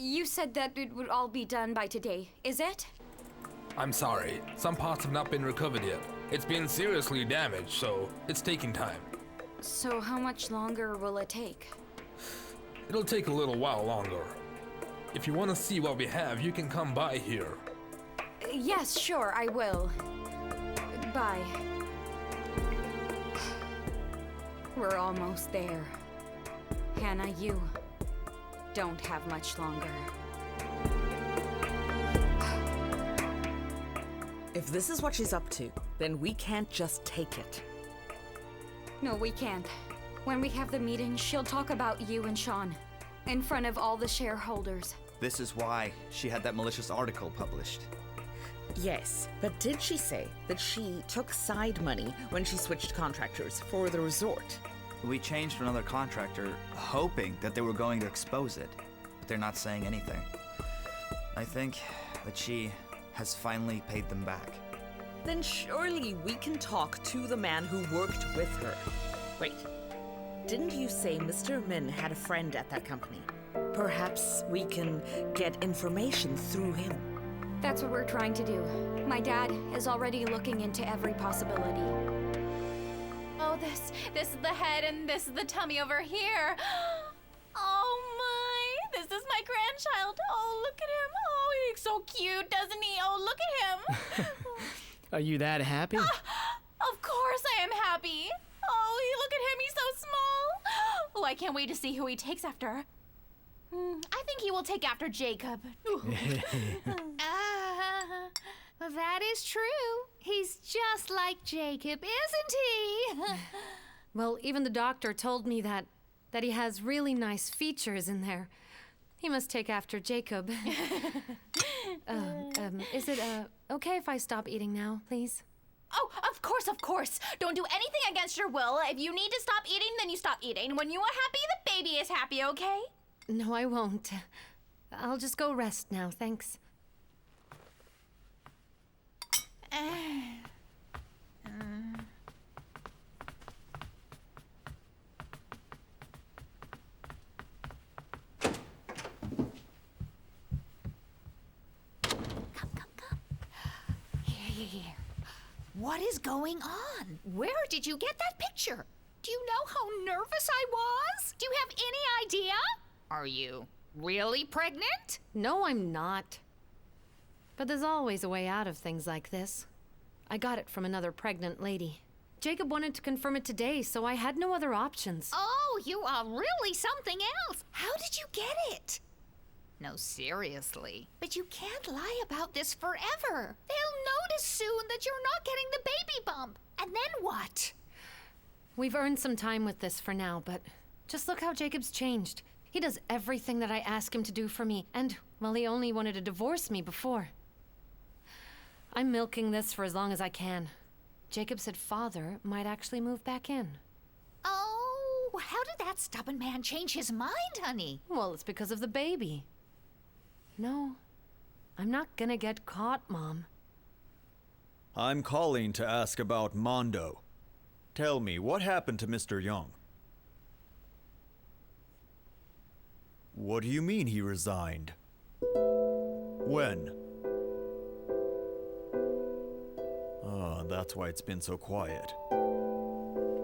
You said that it would all be done by today, is it? I'm sorry, some parts have not been recovered yet. It's been seriously damaged, so it's taking time. So how much longer will it take? It'll take a little while longer. If you want to see what we have, you can come by here. Yes, sure, I will. Bye. We're almost there. Hannah, you don't have much longer. If this is what she's up to, then we can't just take it. No, we can't. When we have the meeting, she'll talk about you and Sean in front of all the shareholders. This is why she had that malicious article published. Yes, but did she say that she took side money when she switched contractors for the resort? We changed to another contractor, hoping that they were going to expose it, but they're not saying anything. I think that she has finally paid them back. Then surely we can talk to the man who worked with her. Wait, didn't you say Mr. Min had a friend at that company? Perhaps we can get information through him. That's what we're trying to do. My dad is already looking into every possibility. Oh, this is the head and this is the tummy over here. Oh my, this is my grandchild. Oh, look at him. Oh, he's so cute, doesn't he? Oh, look at him. Are you that happy? Of course I am happy. Oh, look at him, he's so small. Oh, I can't wait to see who he takes after. I think he will take after Jacob. That is true. He's just like Jacob, isn't he? Well, even the doctor told me that he has really nice features in there. He must take after Jacob. Is it okay if I stop eating now, please? Oh, of course. Don't do anything against your will. If you need to stop eating, then you stop eating. When you are happy, the baby is happy, okay? No, I won't. I'll just go rest now, thanks. Come. Here. What is going on? Where did you get that picture? Do you know how nervous I was? Do you have any idea? Are you really pregnant? No, I'm not. But there's always a way out of things like this. I got it from another pregnant lady. Jacob wanted to confirm it today, so I had no other options. Oh, you are really something else. How did you get it? No, seriously. But you can't lie about this forever. They'll notice soon that you're not getting the baby bump. And then what? We've earned some time with this for now, but just look how Jacob's changed. He does everything that I ask him to do for me, and, well, he only wanted to divorce me before. I'm milking this for as long as I can. Jacob said father might actually move back in. Oh, how did that stubborn man change his mind, honey? Well, it's because of the baby. No, I'm not gonna get caught, Mom. I'm calling to ask about Mondo. Tell me, what happened to Mr. Young? What do you mean he resigned? When? Oh, that's why it's been so quiet.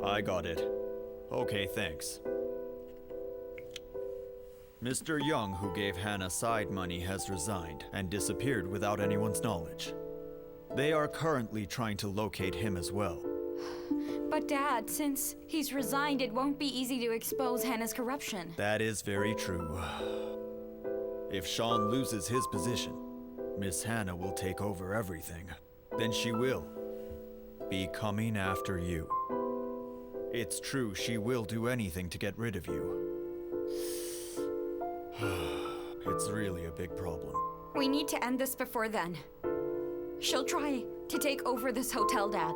I got it. Okay, thanks. Mr. Young, who gave Hannah side money, has resigned and disappeared without anyone's knowledge. They are currently trying to locate him as well. But Dad, since he's resigned, it won't be easy to expose Hannah's corruption. That is very true. If Sean loses his position, Miss Hannah will take over everything. Then she will be coming after you. It's true, she will do anything to get rid of you. It's really a big problem. We need to end this before then. She'll try to take over this hotel, Dad.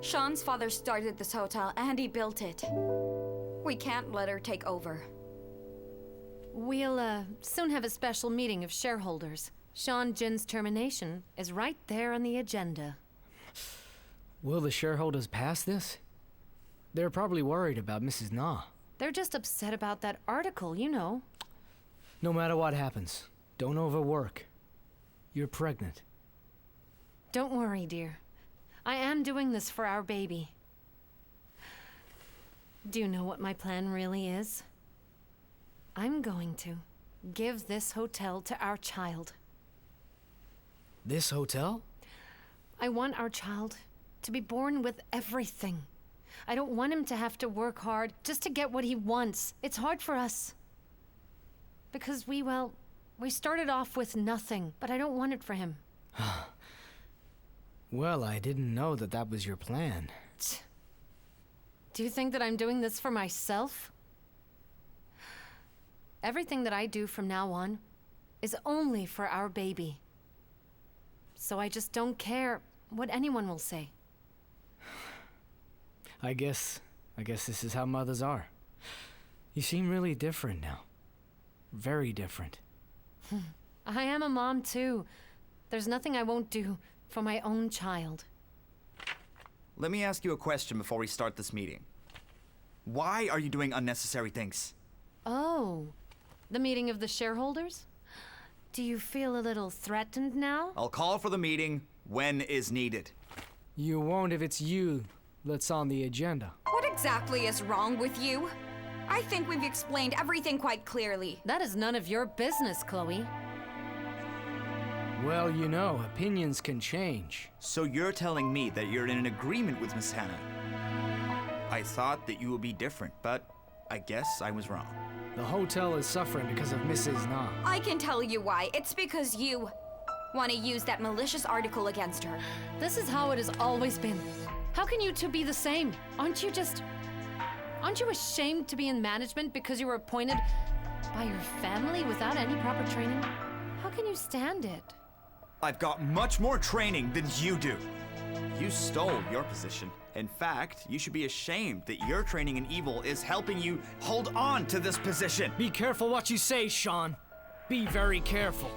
Sean's father started this hotel and he built it. We can't let her take over. We'll soon have a special meeting of shareholders. Sean Jin's termination is right there on the agenda. Will the shareholders pass this? They're probably worried about Mrs. Na. They're just upset about that article, you know. No matter what happens, don't overwork. You're pregnant. Don't worry, dear. I am doing this for our baby. Do you know what my plan really is? I'm going to give this hotel to our child. This hotel? I want our child to be born with everything. I don't want him to have to work hard just to get what he wants. It's hard for us. Because we started off with nothing, but I don't want it for him. Well, I didn't know that was your plan. Do you think that I'm doing this for myself? Everything that I do from now on is only for our baby. So I just don't care what anyone will say. I guess this is how mothers are. You seem really different now. Very different. I am a mom too. There's nothing I won't do for my own child. Let me ask you a question before we start this meeting. Why are you doing unnecessary things? Oh, the meeting of the shareholders? Do you feel a little threatened now? I'll call for the meeting when is needed. You won't if it's you that's on the agenda. What exactly is wrong with you? I think we've explained everything quite clearly. That is none of your business, Chloe. Well, you know, opinions can change. So you're telling me that you're in an agreement with Miss Hannah? I thought that you would be different, but I guess I was wrong. The hotel is suffering because of Mrs. Na. I can tell you why. It's because you want to use that malicious article against her. This is how it has always been. How can you two be the same? Aren't you ashamed to be in management because you were appointed by your family without any proper training? How can you stand it? I've got much more training than you do. You stole your position. In fact, you should be ashamed that your training in evil is helping you hold on to this position. Be careful what you say, Sean. Be very careful.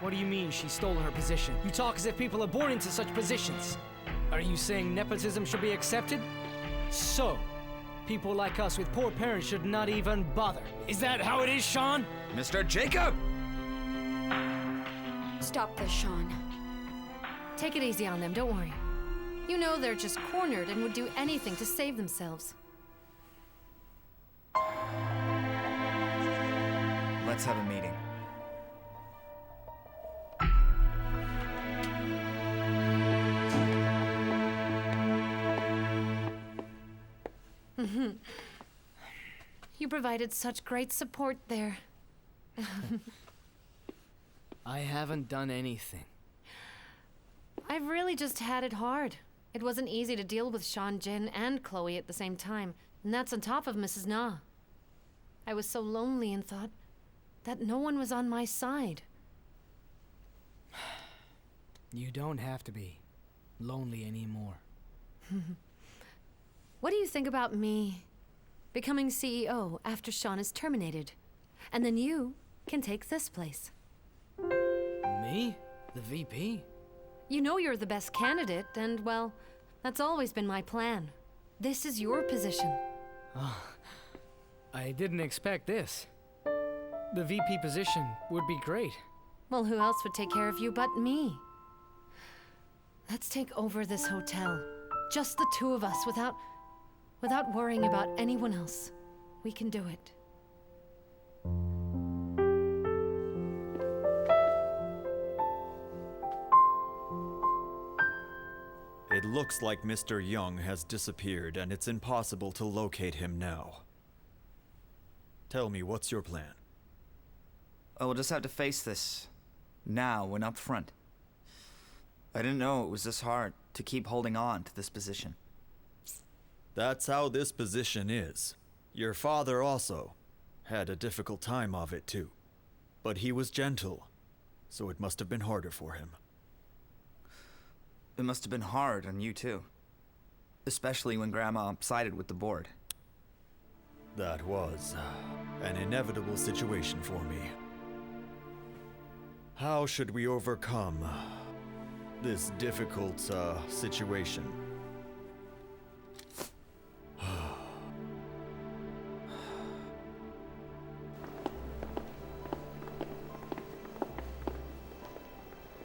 What do you mean she stole her position? You talk as if people are born into such positions. Are you saying nepotism should be accepted? So, people like us with poor parents should not even bother. Is that how it is, Sean? Mr. Jacob! Stop this, Sean. Take it easy on them, don't worry. You know they're just cornered and would do anything to save themselves. Let's have a meeting. You provided such great support there. I haven't done anything. I've really just had it hard. It wasn't easy to deal with Sean, Jin, and Chloe at the same time. And that's on top of Mrs. Na. I was so lonely and thought that no one was on my side. You don't have to be lonely anymore. What do you think about me becoming CEO after Sean is terminated? And then you can take this place. Me? The VP? You know you're the best candidate, and, well, that's always been my plan. This is your position. I didn't expect this. The VP position would be great. Well, who else would take care of you but me? Let's take over this hotel. Just the two of us, without worrying about anyone else. We can do it. It looks like Mr. Young has disappeared and it's impossible to locate him now. Tell me, what's your plan? I will just have to face this now and up front. I didn't know it was this hard to keep holding on to this position. That's how this position is. Your father also had a difficult time of it too. But he was gentle, so it must have been harder for him. It must have been hard on you too. Especially when Grandma sided with the board. That was an inevitable situation for me. How should we overcome this difficult situation?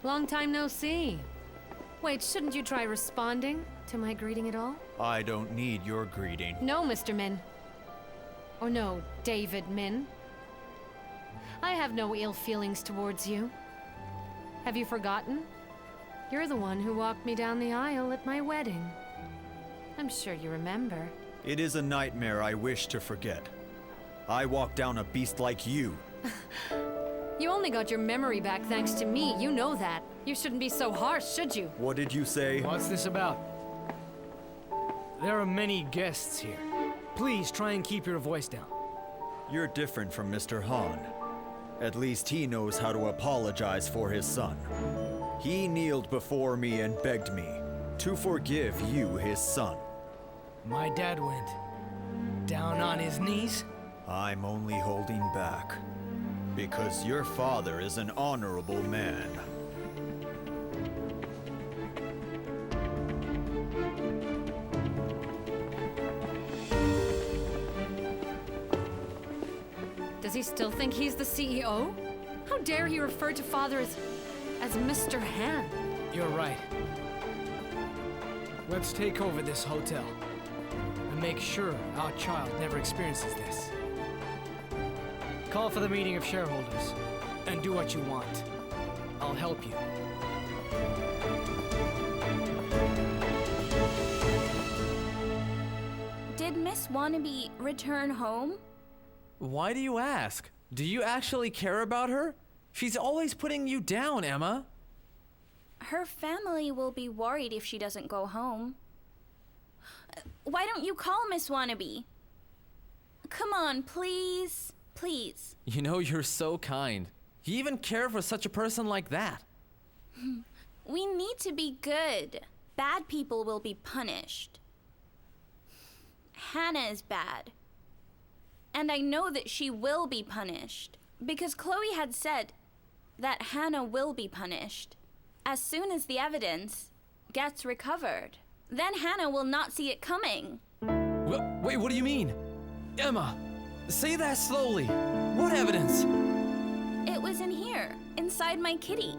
Long time no see. Wait, shouldn't you try responding to my greeting at all? I don't need your greeting. No, Mr. Min. Or no, David Min. I have no ill feelings towards you. Have you forgotten? You're the one who walked me down the aisle at my wedding. I'm sure you remember. It is a nightmare I wish to forget. I walked down a beast like you. You only got your memory back thanks to me, you know that. You shouldn't be so harsh, should you? What did you say? What's this about? There are many guests here. Please try and keep your voice down. You're different from Mr. Han. At least he knows how to apologize for his son. He kneeled before me and begged me to forgive you, his son. My dad went down on his knees? I'm only holding back because your father is an honorable man. Does he still think he's the CEO? How dare he refer to father as Mr. Han? You're right. Let's take over this hotel and make sure our child never experiences this. Call for the meeting of shareholders and do what you want. I'll help you. Did Miss Wannabe return home? Why do you ask? Do you actually care about her? She's always putting you down, Emma. Her family will be worried if she doesn't go home. Why don't you call Miss Wannabe? Come on, please. Please. You know, you're so kind. You even care for such a person like that. We need to be good. Bad people will be punished. Hannah is bad. And I know that she will be punished. Because Chloe had said that Hannah will be punished as soon as the evidence gets recovered. Then Hannah will not see it coming. Wait, what do you mean? Emma, say that slowly. What evidence? It was in here, inside my kitty.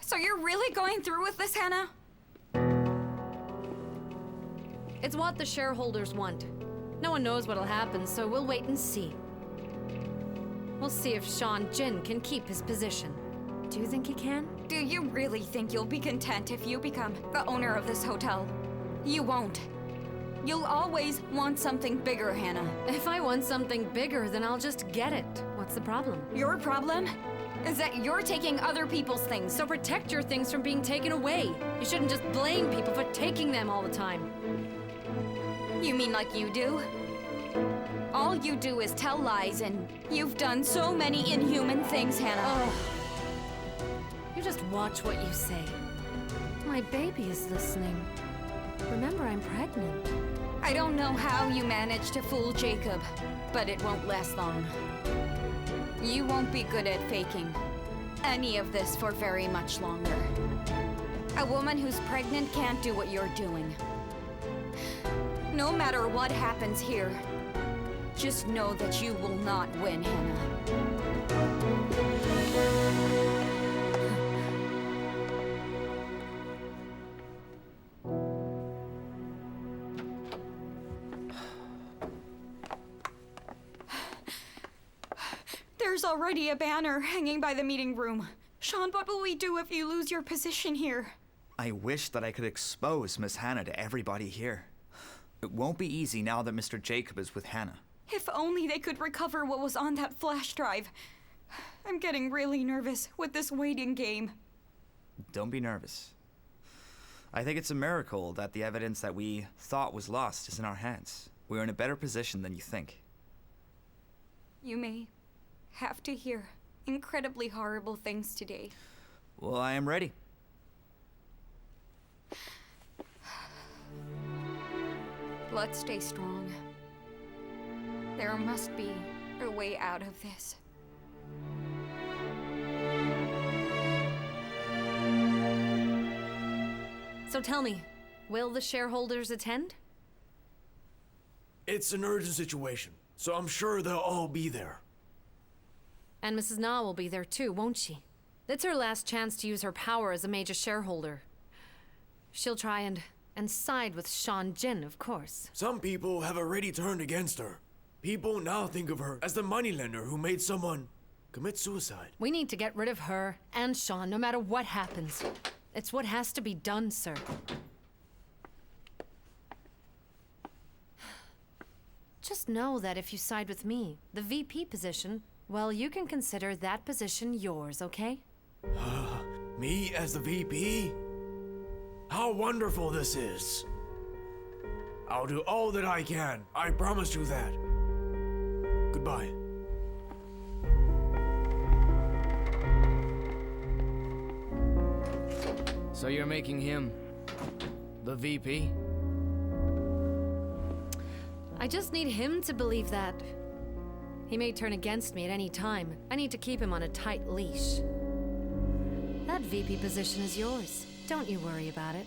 So you're really going through with this, Hannah? It's what the shareholders want. No one knows what'll happen, so we'll wait and see. We'll see if Sean Jin can keep his position. Do you think he can? Do you really think you'll be content if you become the owner of this hotel? You won't. You'll always want something bigger, Hannah. If I want something bigger, then I'll just get it. What's the problem? Your problem is that you're taking other people's things. So protect your things from being taken away. You shouldn't just blame people for taking them all the time. You mean like you do? All you do is tell lies, and you've done so many inhuman things, Hannah. You just watch what you say. My baby is listening. Remember, I'm pregnant. I don't know how you managed to fool Jacob, but it won't last long. You won't be good at faking any of this for very much longer. A woman who's pregnant can't do what you're doing. No matter what happens here, just know that you will not win, Hannah. There's already a banner hanging by the meeting room. Sean, what will we do if you lose your position here? I wish that I could expose Miss Hannah to everybody here. It won't be easy now that Mr. Jacob is with Hannah. If only they could recover what was on that flash drive. I'm getting really nervous with this waiting game. Don't be nervous. I think it's a miracle that the evidence that we thought was lost is in our hands. We're in a better position than you think. You may have to hear incredibly horrible things today. Well, I am ready. Let's stay strong. There must be a way out of this. So tell me, will the shareholders attend? It's an urgent situation, so I'm sure they'll all be there. And Mrs. Na will be there too, won't she? It's her last chance to use her power as a major shareholder. She'll try and side with Sean Jin, of course. Some people have already turned against her. People now think of her as the moneylender who made someone commit suicide. We need to get rid of her and Sean, no matter what happens. It's what has to be done, sir. Just know that if you side with me, the VP position, well, you can consider that position yours, okay? Me as the VP? How wonderful this is. I'll do all that I can. I promise you that. Goodbye. So you're making him the VP? I just need him to believe that. He may turn against me at any time. I need to keep him on a tight leash. That VP position is yours. Don't you worry about it.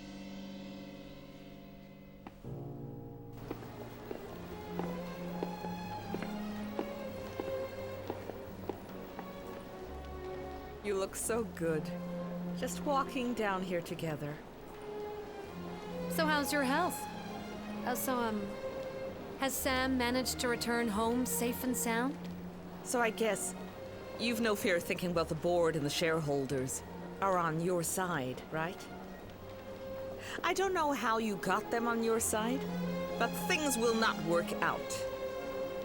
You look so good. Just walking down here together. So how's your health? Has Sam managed to return home safe and sound? So I guess you've no fear thinking about the board and the shareholders are on your side, right? I don't know how you got them on your side, but things will not work out.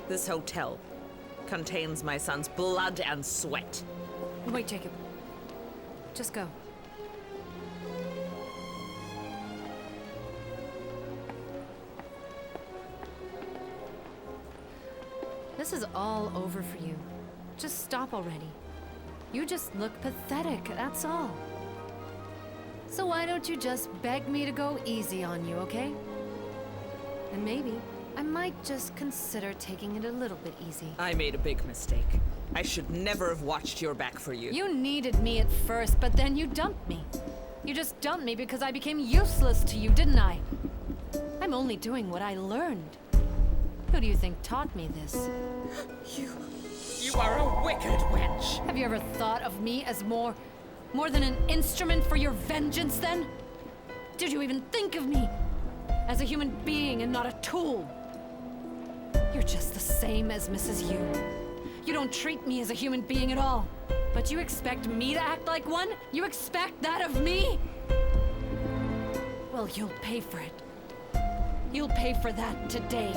This hotel contains my son's blood and sweat. Wait, Jacob. Just go. This is all over for you. Just stop already. You just look pathetic, that's all. So why don't you just beg me to go easy on you, okay? And maybe I might just consider taking it a little bit easy. I made a big mistake. I should never have watched your back for you. You needed me at first, but then you dumped me. You just dumped me because I became useless to you, didn't I? I'm only doing what I learned. Who do you think taught me this? You are a wicked wench. Have you ever thought of me as more than an instrument for your vengeance, then? Did you even think of me as a human being and not a tool? You're just the same as Mrs. Yu. You don't treat me as a human being at all. But you expect me to act like one? You expect that of me? Well, you'll pay for it. You'll pay for that today.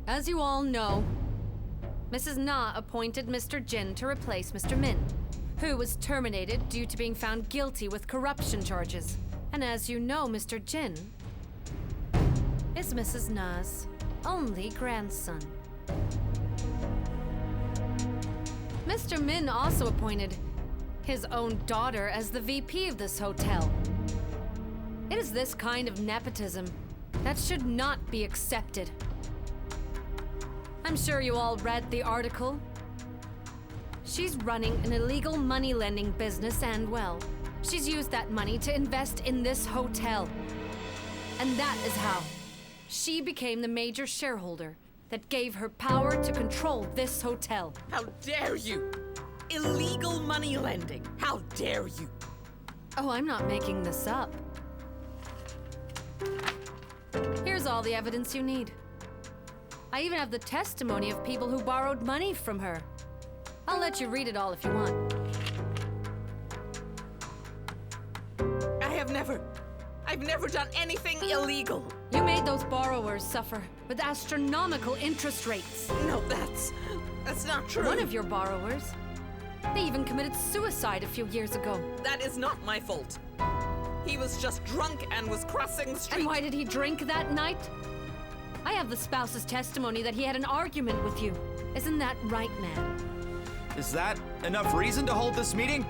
As you all know, Mrs. Na appointed Mr. Jin to replace Mr. Min, who was terminated due to being found guilty with corruption charges. And as you know, Mr. Jin is Mrs. Na's only grandson. Mr. Min also appointed his own daughter as the VP of this hotel. It is this kind of nepotism that should not be accepted. I'm sure you all read the article. She's running an illegal money lending business and, well, she's used that money to invest in this hotel. And that is how she became the major shareholder that gave her power to control this hotel. How dare you! Illegal money lending! How dare you! Oh, I'm not making this up. Here's all the evidence you need. I even have the testimony of people who borrowed money from her. I'll let you read it all if you want. I've never done anything illegal. You made those borrowers suffer with astronomical interest rates. No, that's not true. One of your borrowers, they even committed suicide a few years ago. That is not my fault. He was just drunk and was crossing the street. And why did he drink that night? I have the spouse's testimony that he had an argument with you. Isn't that right, man? Is that enough reason to hold this meeting?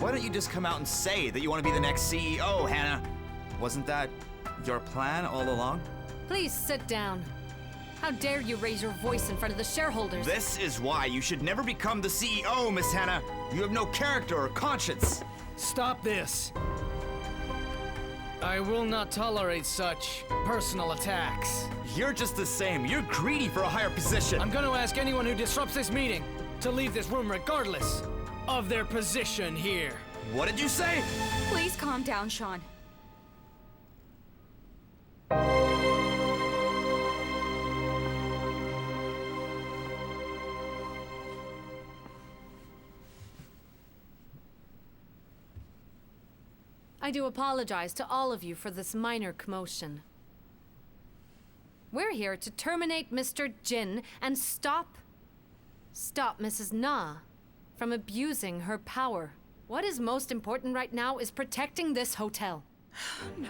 Why don't you just come out and say that you want to be the next CEO, Hannah? Wasn't that your plan all along? Please sit down. How dare you raise your voice in front of the shareholders? This is why you should never become the CEO, Miss Hannah. You have no character or conscience. Stop this. I will not tolerate such personal attacks. You're just the same. You're greedy for a higher position. I'm going to ask anyone who disrupts this meeting to leave this room regardless of their position here. What did you say? Please calm down, Sean. I do apologize to all of you for this minor commotion. We're here to terminate Mr. Jin and stop Mrs. Na from abusing her power. What is most important right now is protecting this hotel. No.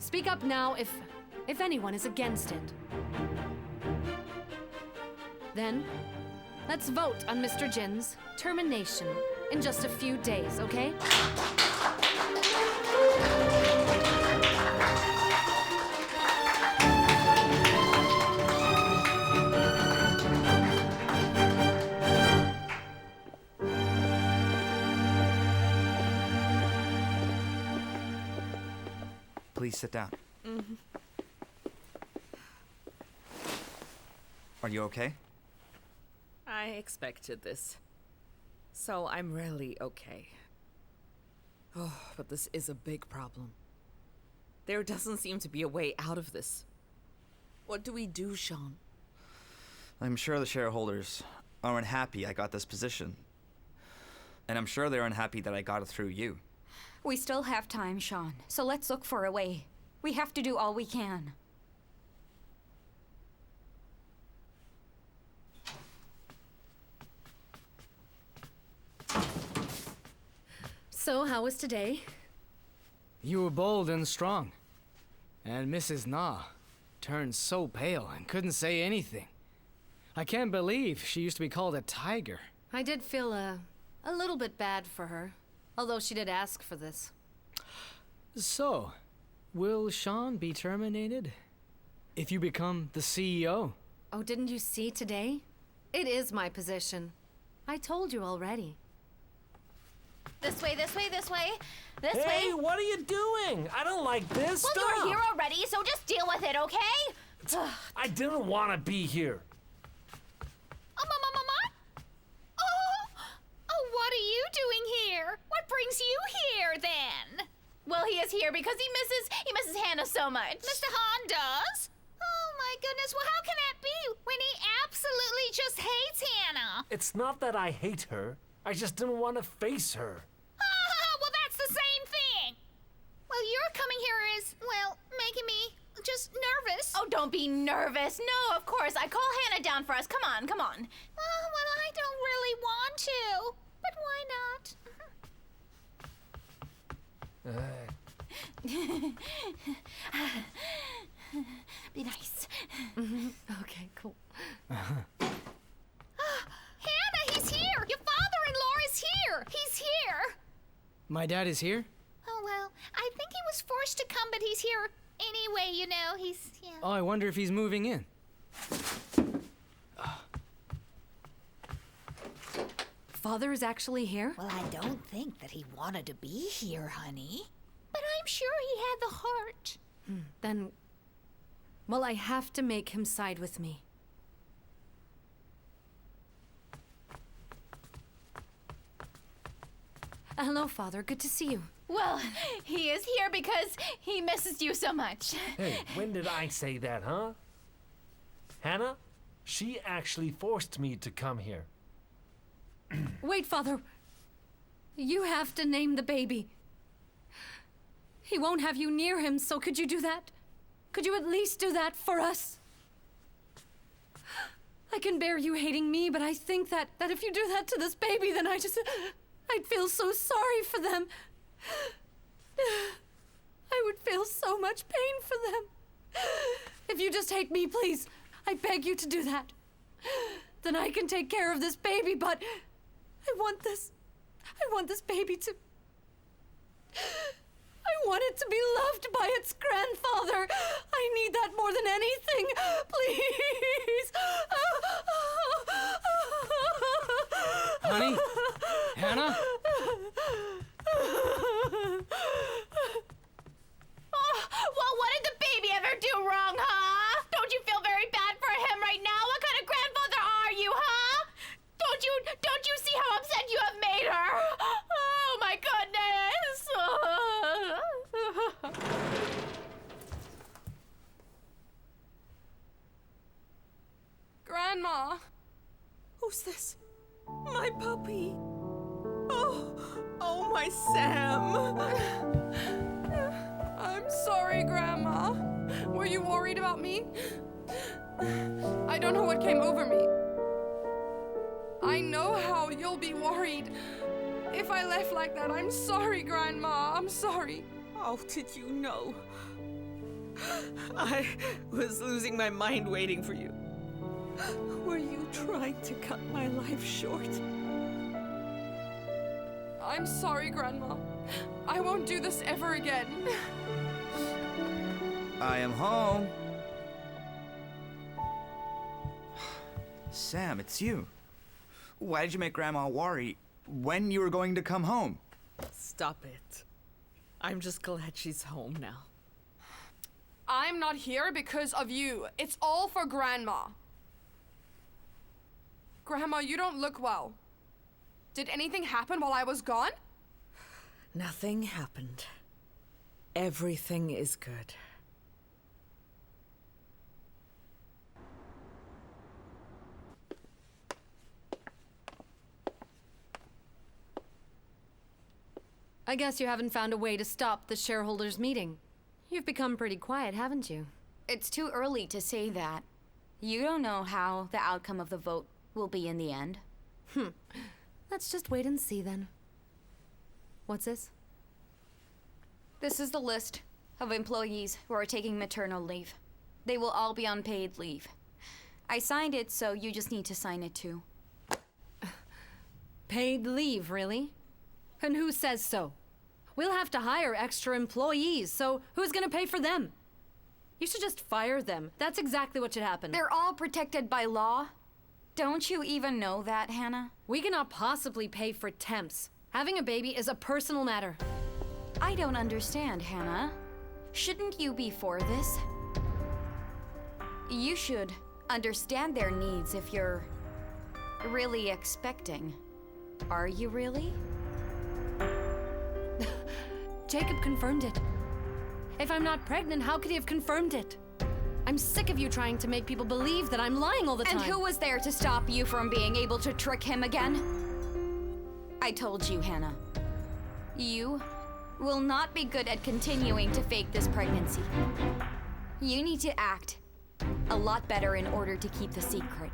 Speak up now if anyone is against it. Then, let's vote on Mr. Jin's termination in just a few days, okay? Please sit down. Mm-hmm. Are you okay? I expected this. So I'm really okay. Oh, but this is a big problem. There doesn't seem to be a way out of this. What do we do, Sean? I'm sure the shareholders are unhappy I got this position. And I'm sure they're unhappy that I got it through you. We still have time, Sean, so let's look for a way. We have to do all we can. So, how was today? You were bold and strong. And Mrs. Na turned so pale and couldn't say anything. I can't believe she used to be called a tiger. I did feel a little bit bad for her, although she did ask for this. So, will Sean be terminated if you become the CEO? Oh, didn't you see today? It is my position. I told you already. This way, this way, this way. This Hey, way. what are you doing? I don't like this. Well, Stop. you're here already, so just deal with it, okay? I didn't want to be here. Mama? Oh, what are you doing here? What brings you here, then? Well, he is here because he misses Hannah so much. Mr. Han does? Oh, my goodness. Well, how can that be when he absolutely just hates Hannah? It's not that I hate her. I just didn't want to face her. Well, that's the same thing. Well, your coming here is, well, making me just nervous. Oh, don't be nervous. No, of course. I call Hannah down for us. Come on, come on. Oh, well, I don't really want to. But why not? Be nice. Okay, cool. Hannah, he's here. Your father-in-law is here. He's here. My dad is here? Oh, well, I think he was forced to come, but he's here anyway, you know. Yeah. Oh, I wonder if he's moving in. Father is actually here? Well, I don't think that he wanted to be here, honey. But I'm sure he had the heart. Then, well, I have to make him side with me. Hello, Father. Good to see you. Well, he is here because he misses you so much. Hey, when did I say that, huh? Hannah, she actually forced me to come here. Wait, Father. You have to name the baby. He won't have you near him, so could you do that? Could you at least do that for us? I can bear you hating me, but I think that if you do that to this baby, then I'd feel so sorry for them. I would feel so much pain for them. If you just hate me, please, I beg you to do that. Then I can take care of this baby, but I want this I want this baby to... I want it to be loved by its grandfather. I need that more than anything. Please. Honey? Hannah? Well, what did the baby ever do wrong, huh? Don't you feel very bad for him right now? What kind of grandfather are you, huh? Don't you see how upset you have made her? Oh my goodness! Grandma! Who's this? My puppy. Oh, my Sam. I'm sorry, Grandma. Were you worried about me? I don't know what came over me. I know how you'll be worried. If I left like that, I'm sorry, Grandma. I'm sorry. How did you know? I was losing my mind waiting for you. Were you trying to cut my life short? I'm sorry, Grandma. I won't do this ever again. I am home. Sam, it's you. Why did you make Grandma worry when you were going to come home? Stop it. I'm just glad she's home now. I'm not here because of you. It's all for Grandma. Grandma, you don't look well. Did anything happen while I was gone? Nothing happened. Everything is good. I guess you haven't found a way to stop the shareholders' meeting. You've become pretty quiet, haven't you? It's too early to say that. You don't know how the outcome of the vote will be in the end. Let's just wait and see then. What's this? This is the list of employees who are taking maternal leave. They will all be on paid leave. I signed it, so you just need to sign it too. Paid leave, really? And who says so? We'll have to hire extra employees, so who's gonna pay for them? You should just fire them. That's exactly what should happen. They're all protected by law. Don't you even know that, Hannah? We cannot possibly pay for temps. Having a baby is a personal matter. I don't understand, Hannah. Shouldn't you be for this? You should understand their needs if you're really expecting. Are you really? Jacob confirmed it. If I'm not pregnant, how could he have confirmed it? I'm sick of you trying to make people believe that I'm lying all the time. And who was there to stop you from being able to trick him again? I told you, Hannah. You will not be good at continuing to fake this pregnancy. You need to act a lot better in order to keep the secret.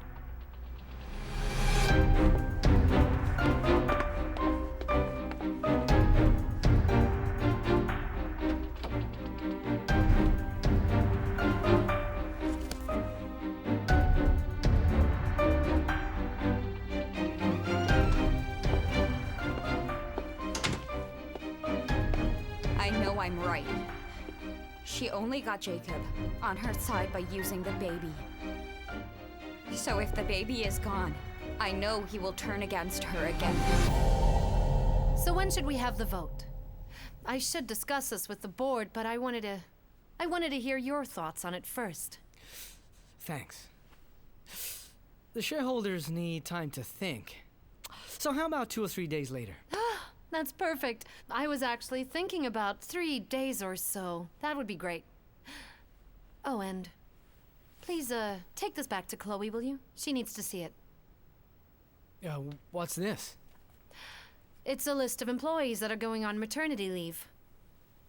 I know I'm right. She only got Jacob on her side by using the baby. So if the baby is gone, I know he will turn against her again. So when should we have the vote? I should discuss this with the board, but I wanted to hear your thoughts on it first. Thanks. The shareholders need time to think. So how about 2 or 3 days later? That's perfect. I was actually thinking about 3 days or so. That would be great. Oh, and please, take this back to Chloe, will you? She needs to see it. What's this? It's a list of employees that are going on maternity leave.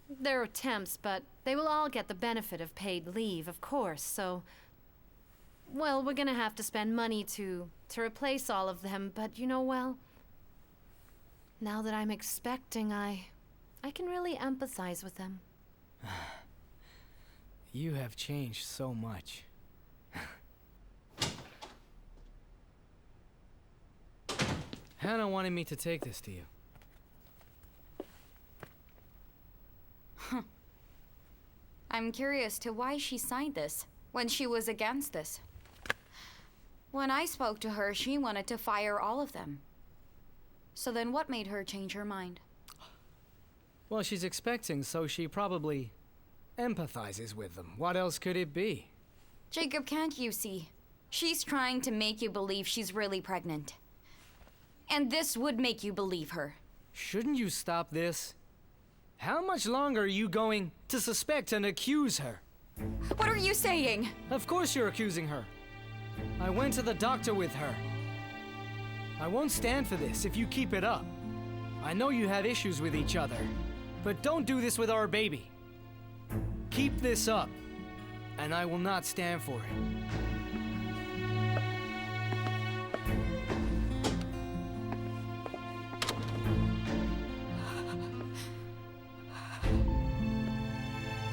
They're temps, but they will all get the benefit of paid leave, of course, so... Well, we're gonna have to spend money to replace all of them, but you know, well... Now that I'm expecting, I can really empathize with them. You have changed so much. Hannah wanted me to take this to you. I'm curious to why she signed this when she was against this. When I spoke to her, she wanted to fire all of them. So then what made her change her mind? Well, she's expecting, so she probably empathizes with them. What else could it be? Jacob, can't you see? She's trying to make you believe she's really pregnant. And this would make you believe her. Shouldn't you stop this? How much longer are you going to suspect and accuse her? What are you saying? Of course you're accusing her. I went to the doctor with her. I won't stand for this if you keep it up. I know you have issues with each other, but don't do this with our baby. Keep this up, and I will not stand for it.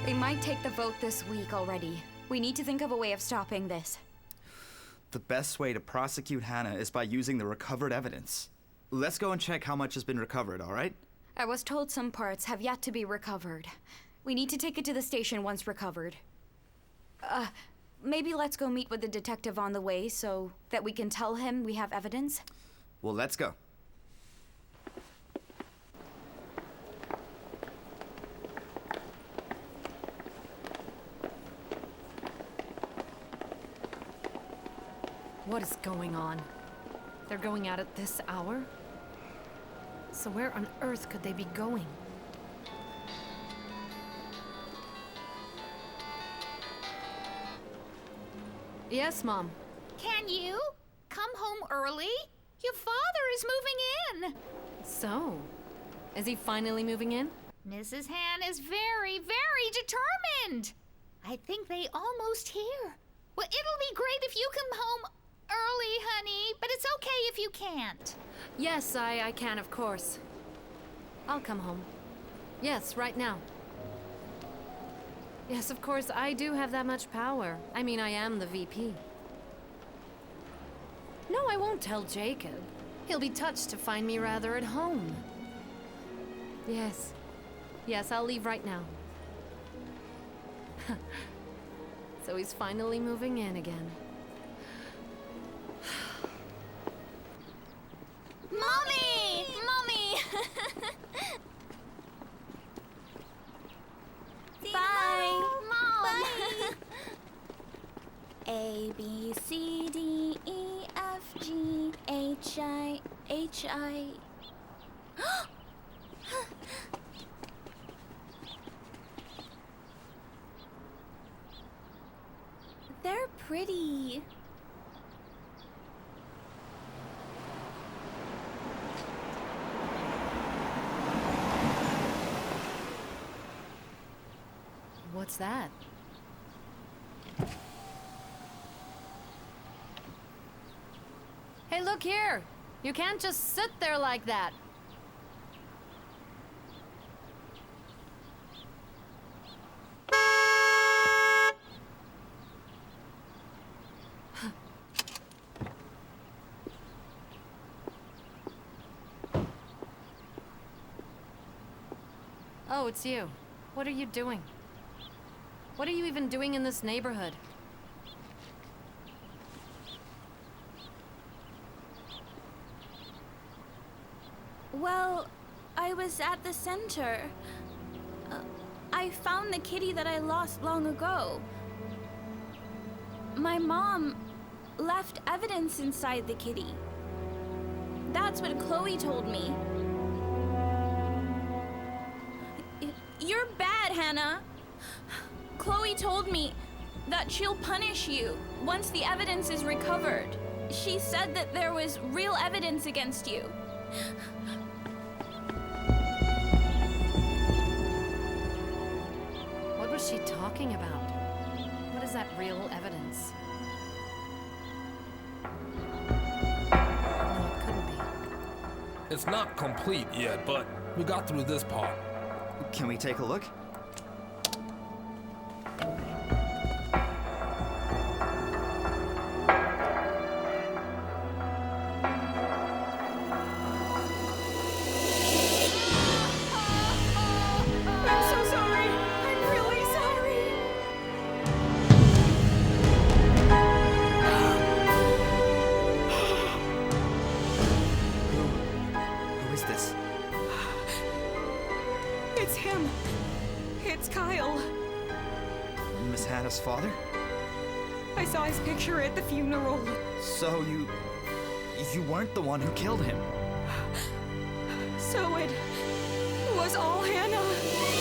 They might take the vote this week already. We need to think of a way of stopping this. The best way to prosecute Hannah is by using the recovered evidence. Let's go and check how much has been recovered, all right? I was told some parts have yet to be recovered. We need to take it to the station once recovered. Maybe let's go meet with the detective on the way so that we can tell him we have evidence? Well, let's go. What is going on? They're going out at this hour? So where on earth could they be going? Yes, Mom. Can you come home early? Your father is moving in. So, is he finally moving in? Mrs. Han is very, very determined. I think they almost here. Well, it'll be great if you come home early, honey, but it's okay if you can't. Yes, I can, of course. I'll come home. Yes, right now. Yes, of course, I do have that much power. I mean, I am the VP. No, I won't tell Jacob. He'll be touched to find me rather at home. Yes. Yes, I'll leave right now. So he's finally moving in again. Mommy! Mommy! Bye! Mom! Bye! A, B, C, D, E, F, G, H, I... They're pretty. What's that? Hey, look here! You can't just sit there like that. Oh, it's you. What are you doing? What are you even doing in this neighborhood? Well, I was at the center. I found the kitty that I lost long ago. My mom left evidence inside the kitty. That's what Chloe told me. You're bad, Hannah. Chloe told me that she'll punish you once the evidence is recovered. She said that there was real evidence against you. What was she talking about? What is that real evidence? No, it couldn't be. It's not complete yet, but we got through this part. Can we take a look? I'm so sorry. I'm really sorry. father? I saw his picture at the funeral. So you weren't the one who killed him? So it was all Hannah.